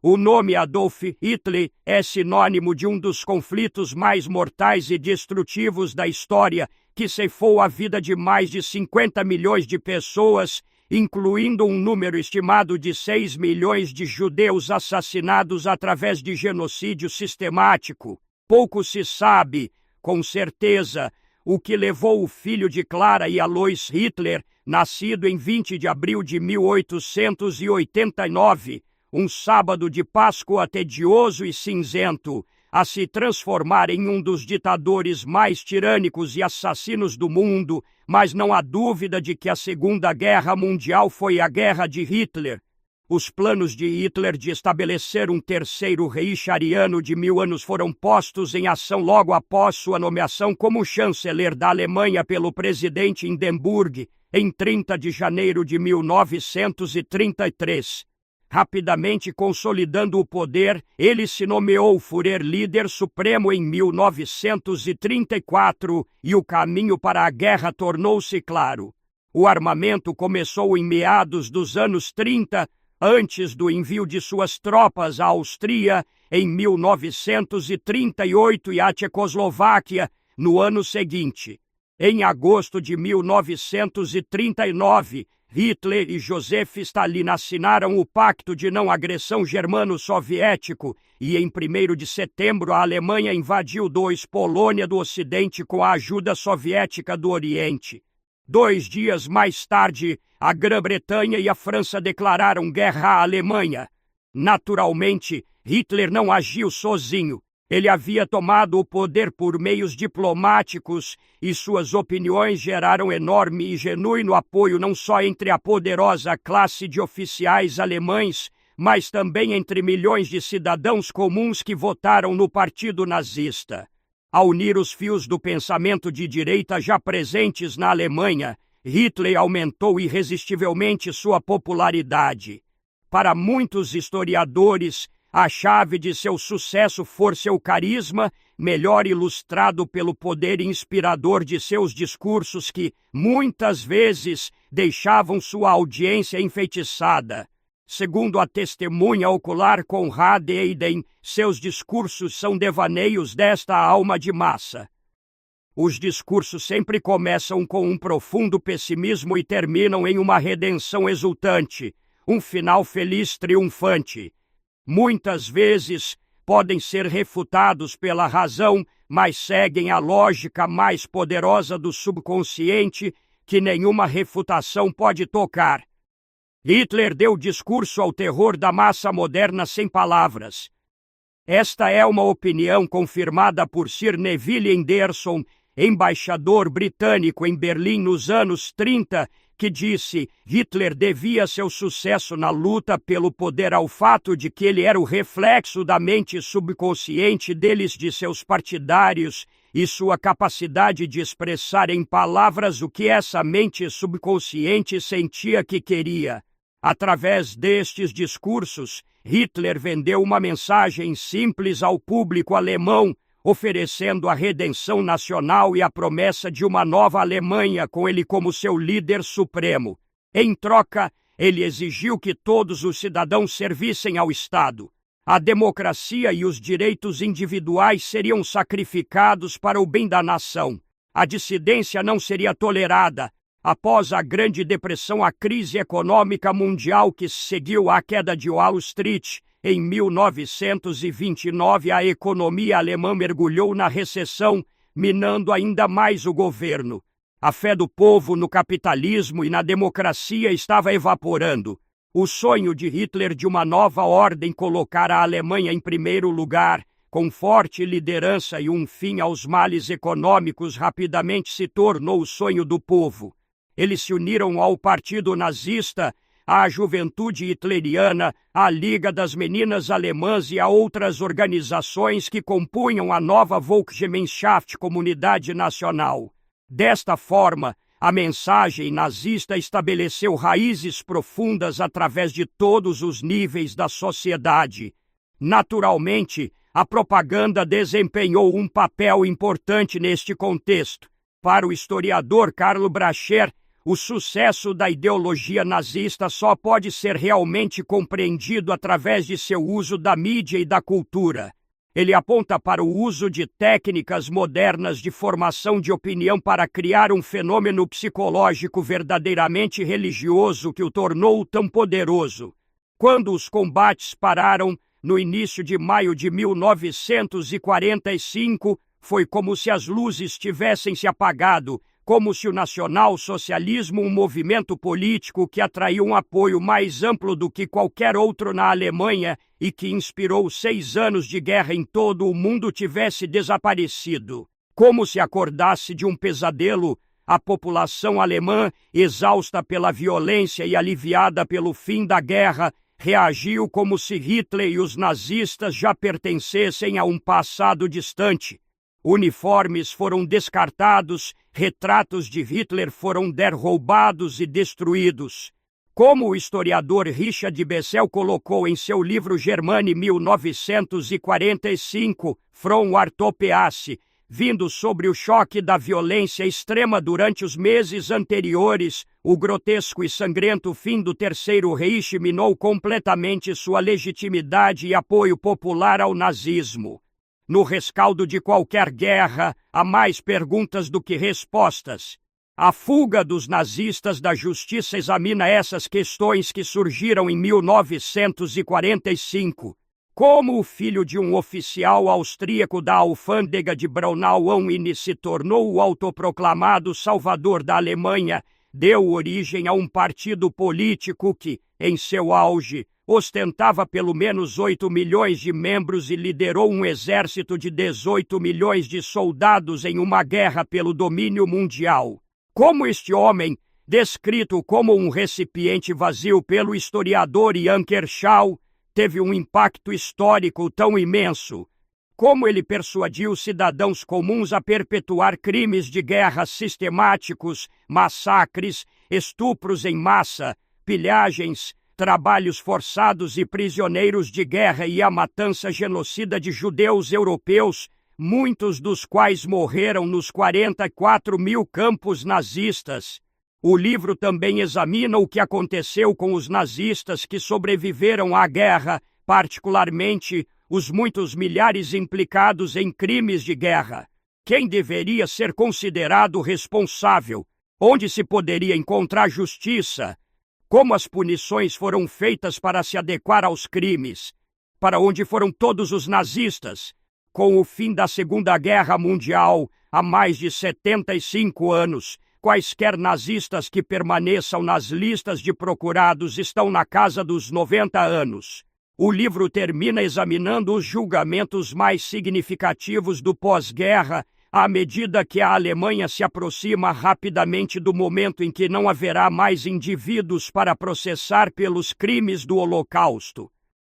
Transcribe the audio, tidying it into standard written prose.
O nome Adolf Hitler é sinônimo de um dos conflitos mais mortais e destrutivos da história, que ceifou a vida de mais de 50 milhões de pessoas, incluindo um número estimado de 6 milhões de judeus assassinados através de genocídio sistemático. Pouco se sabe, com certeza, o que levou o filho de Clara e Alois Hitler, nascido em 20 de abril de 1889, um sábado de Páscoa tedioso e cinzento, a se transformar em um dos ditadores mais tirânicos e assassinos do mundo, mas não há dúvida de que a Segunda Guerra Mundial foi a guerra de Hitler. Os planos de Hitler de estabelecer um terceiro Reich ariano de 1000 anos foram postos em ação logo após sua nomeação como chanceler da Alemanha pelo presidente Hindenburg, em 30 de janeiro de 1933. Rapidamente consolidando o poder, ele se nomeou Führer-líder supremo em 1934 e o caminho para a guerra tornou-se claro. O armamento começou em meados dos anos 30, antes do envio de suas tropas à Áustria em 1938 e à Tchecoslováquia no ano seguinte. Em agosto de 1939, Hitler e Joseph Stalin assinaram o Pacto de Não Agressão Germano-Soviético e, em 1º de setembro, a Alemanha invadiu Polônia do Ocidente com a ajuda soviética do Oriente. 2 dias mais tarde, a Grã-Bretanha e a França declararam guerra à Alemanha. Naturalmente, Hitler não agiu sozinho. Ele havia tomado o poder por meios diplomáticos e suas opiniões geraram enorme e genuíno apoio não só entre a poderosa classe de oficiais alemães, mas também entre milhões de cidadãos comuns que votaram no Partido Nazista. Ao unir os fios do pensamento de direita já presentes na Alemanha, Hitler aumentou irresistivelmente sua popularidade. Para muitos historiadores, a chave de seu sucesso foi seu carisma, melhor ilustrado pelo poder inspirador de seus discursos que, muitas vezes, deixavam sua audiência enfeitiçada. Segundo a testemunha ocular Konrad Eyden, seus discursos são devaneios desta alma de massa. Os discursos sempre começam com um profundo pessimismo e terminam em uma redenção exultante, um final feliz triunfante. Muitas vezes podem ser refutados pela razão, mas seguem a lógica mais poderosa do subconsciente que nenhuma refutação pode tocar. Hitler deu discurso ao terror da massa moderna sem palavras. Esta é uma opinião confirmada por Sir Neville Anderson, embaixador britânico em Berlim nos anos 30, que disse: Hitler devia seu sucesso na luta pelo poder ao fato de que ele era o reflexo da mente subconsciente deles, de seus partidários, e sua capacidade de expressar em palavras o que essa mente subconsciente sentia que queria. Através destes discursos, Hitler vendeu uma mensagem simples ao público alemão, oferecendo a redenção nacional e a promessa de uma nova Alemanha com ele como seu líder supremo. Em troca, ele exigiu que todos os cidadãos servissem ao Estado. A democracia e os direitos individuais seriam sacrificados para o bem da nação. A dissidência não seria tolerada. Após a Grande Depressão, a crise econômica mundial que seguiu à queda de Wall Street, em 1929, a economia alemã mergulhou na recessão, minando ainda mais o governo. A fé do povo no capitalismo e na democracia estava evaporando. O sonho de Hitler de uma nova ordem colocar a Alemanha em primeiro lugar, com forte liderança e um fim aos males econômicos, rapidamente se tornou o sonho do povo. Eles se uniram ao Partido Nazista, à Juventude Hitleriana, à Liga das Meninas Alemãs e a outras organizações que compunham a nova Volksgemeinschaft, Comunidade Nacional. Desta forma, a mensagem nazista estabeleceu raízes profundas através de todos os níveis da sociedade. Naturalmente, a propaganda desempenhou um papel importante neste contexto. Para o historiador Karl Bracher, O sucesso da ideologia nazista só pode ser realmente compreendido através de seu uso da mídia e da cultura. Ele aponta para o uso de técnicas modernas de formação de opinião para criar um fenômeno psicológico verdadeiramente religioso que o tornou tão poderoso. Quando os combates pararam, no início de maio de 1945, foi como se as luzes tivessem se apagado, como se o nacional-socialismo, um movimento político que atraiu um apoio mais amplo do que qualquer outro na Alemanha e que inspirou 6 anos de guerra em todo o mundo, tivesse desaparecido. Como se acordasse de um pesadelo, a população alemã, exausta pela violência e aliviada pelo fim da guerra, reagiu como se Hitler e os nazistas já pertencessem a um passado distante. Uniformes foram descartados, retratos de Hitler foram derrubados e destruídos. Como o historiador Richard Bessel colocou em seu livro Germany 1945, From Artopeace, vindo sobre o choque da violência extrema durante os meses anteriores, o grotesco e sangrento fim do Terceiro Reich minou completamente sua legitimidade e apoio popular ao nazismo. No rescaldo de qualquer guerra, há mais perguntas do que respostas. A fuga dos nazistas da justiça examina essas questões que surgiram em 1945. Como o filho de um oficial austríaco da alfândega de Braunau-Unna se tornou o autoproclamado salvador da Alemanha, deu origem a um partido político que, em seu auge, ostentava pelo menos 8 milhões de membros e liderou um exército de 18 milhões de soldados em uma guerra pelo domínio mundial. Como este homem, descrito como um recipiente vazio pelo historiador Ian Kershaw, teve um impacto histórico tão imenso? Como ele persuadiu cidadãos comuns a perpetuar crimes de guerra sistemáticos, massacres, estupros em massa, pilhagens, trabalhos forçados e prisioneiros de guerra e a matança genocida de judeus europeus, muitos dos quais morreram nos 44 mil campos nazistas. O livro também examina o que aconteceu com os nazistas que sobreviveram à guerra, particularmente os muitos milhares implicados em crimes de guerra. Quem deveria ser considerado responsável? Onde se poderia encontrar justiça? Como as punições foram feitas para se adequar aos crimes? Para onde foram todos os nazistas? Com o fim da Segunda Guerra Mundial, há mais de 75 anos, quaisquer nazistas que permaneçam nas listas de procurados estão na casa dos 90 anos. O livro termina examinando os julgamentos mais significativos do pós-guerra, à medida que a Alemanha se aproxima rapidamente do momento em que não haverá mais indivíduos para processar pelos crimes do Holocausto.